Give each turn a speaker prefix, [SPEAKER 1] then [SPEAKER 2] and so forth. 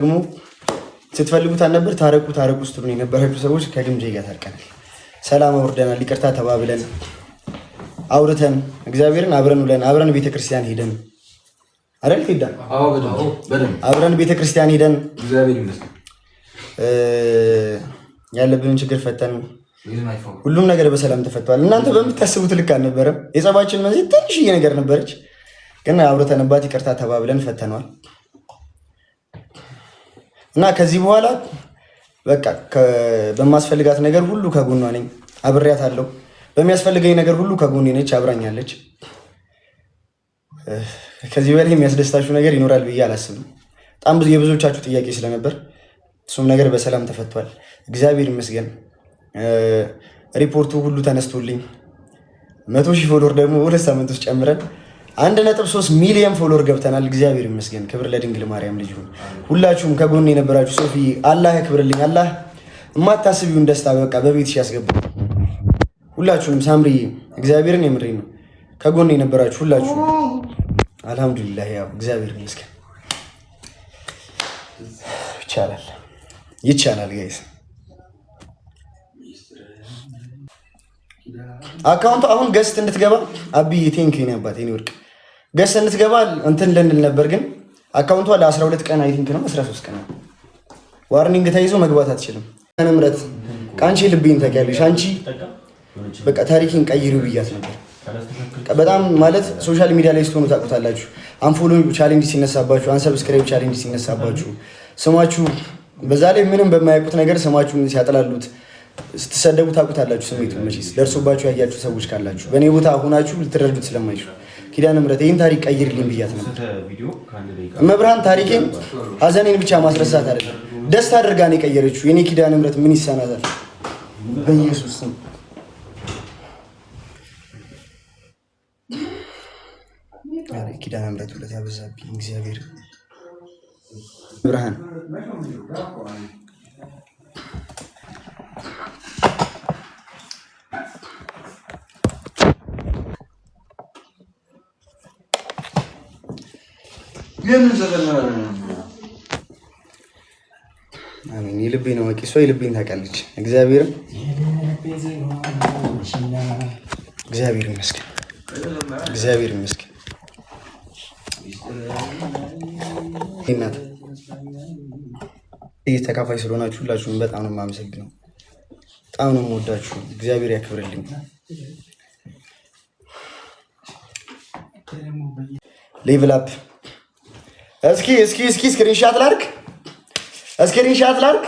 [SPEAKER 1] ደግሞ ስትፈልጉት አልነበር ታረቁ ስትሉኝ የነበራችሁ ሰዎች ከግምጄ ጋር ታርቀናል። ሰላም አውርደናል። ይቅርታ ተባብለን አውርተን እግዚአብሔርን አብረን ውለን አብረን ቤተክርስቲያን ሄደን አይደል ፊዳ? አዎ በደምብ አብረን ቤተክርስቲያን ሄደን እግዚአብሔር ይመስገን ያለብንን ችግር ፈተን ሁሉም ነገር በሰላም ተፈቷል። እናንተ በምታስቡት ልክ አልነበረም። የጸባችን መንስኤ ትንሽዬ ነገር ነበረች፣ ግን አውርተንባት ይቅርታ ተባብለን ፈተነዋል እና ከዚህ በኋላ በቃ በማስፈልጋት ነገር ሁሉ ከጎኗ ነኝ፣ አብሬያታለሁ። በሚያስፈልገኝ ነገር ሁሉ ከጎኔ ነች፣ አብራኛለች። ከዚህ በላይ የሚያስደስታችሁ ነገር ይኖራል ብዬ አላስብም። በጣም ብዙ የብዙዎቻችሁ ጥያቄ ስለነበር እሱም ነገር በሰላም ተፈቷል፣ እግዚአብሔር ይመስገን። ሪፖርቱ ሁሉ ተነስቶልኝ 100,000 ፎሎወር ደግሞ በሁለት ሳምንት ውስጥ ጨምረን 1.3 ሚሊዮን ፎሎወር ገብተናል። እግዚአብሔር ይመስገን። ክብር ለድንግል ማርያም ልጅ ይሁን። ሁላችሁም ከጎኔ የነበራችሁ ሶፊ አላህ ያክብርልኝ። አላህ የማታስቢውን ደስታ በቃ በቤትሽ ያስገባ። ሁላችሁም ሳምሪ እግዚአብሔርን የምሬ ነው ከጎኔ የነበራችሁ ሁላችሁ አልሐምዱሊላህ። ያው እግዚአብሔር ይመስገን። ይቻላል ጋይስ። አካውንቱ አሁን ገስት እንድትገባ አብይ ቴንክ ዩ ነባት የኔ ወርቅ ገስት እንድትገባ እንትን ልንል ነበር፣ ግን አካውንቷ ለ12 ቀን አይ ቲንክ ነው 13 ቀን ዋርኒንግ ተይዞ መግባት አትችልም። ምረት ቃንቺ ልቤን ታውቂያለሽ። አንቺ በቃ ታሪክን ቀይሪው ብያት ነበር። በጣም ማለት ሶሻል ሚዲያ ላይ ስትሆኑ ታውቁታላችሁ። አንፎሎ ቻሌንጅ ሲነሳባችሁ፣ አንሰብስክራይብ ቻሌንጅ ሲነሳባችሁ፣ ስማችሁ በዛ ላይ ምንም በማያውቁት ነገር ስማችሁን ሲያጠላሉት ስትሰደቡ ታውቁታላችሁ። ስሜቱ መቼስ ደርሶባችሁ ያያችሁ ሰዎች ካላችሁ በእኔ ቦታ ሆናችሁ ልትረዱት ስለማይችሉ ኪዳነ ምሕረት ይህን ታሪክ ቀይርልኝ ብያት ነበር። መብርሃን ታሪኬን ሀዘኔን ብቻ ማስረሳት አይደለም ደስታ አድርጋ ነው የቀየረችው። የኔ ኪዳነ ምሕረት ምን ይሳናታል? በኢየሱስ ስም ኪዳነ ምሕረት ሁለት ያበዛብኝ እግዚአብሔር ብርሃን አሜን። የልቤን አዋቂ እሷ የልቤን ታውቃለች። እግዚአብሔር ይመስገን፣ እግዚአብሔር ይመስገን። እናት ተካፋይ ስለሆናችሁ ሁላችሁም በጣም ነው የማመሰግነው። በጣም ነው የምወዳችሁ። እግዚአብሔር ያክብርልኝ። ሌቭል አፕ እስኪ ስክሪንሻት ላድርግ።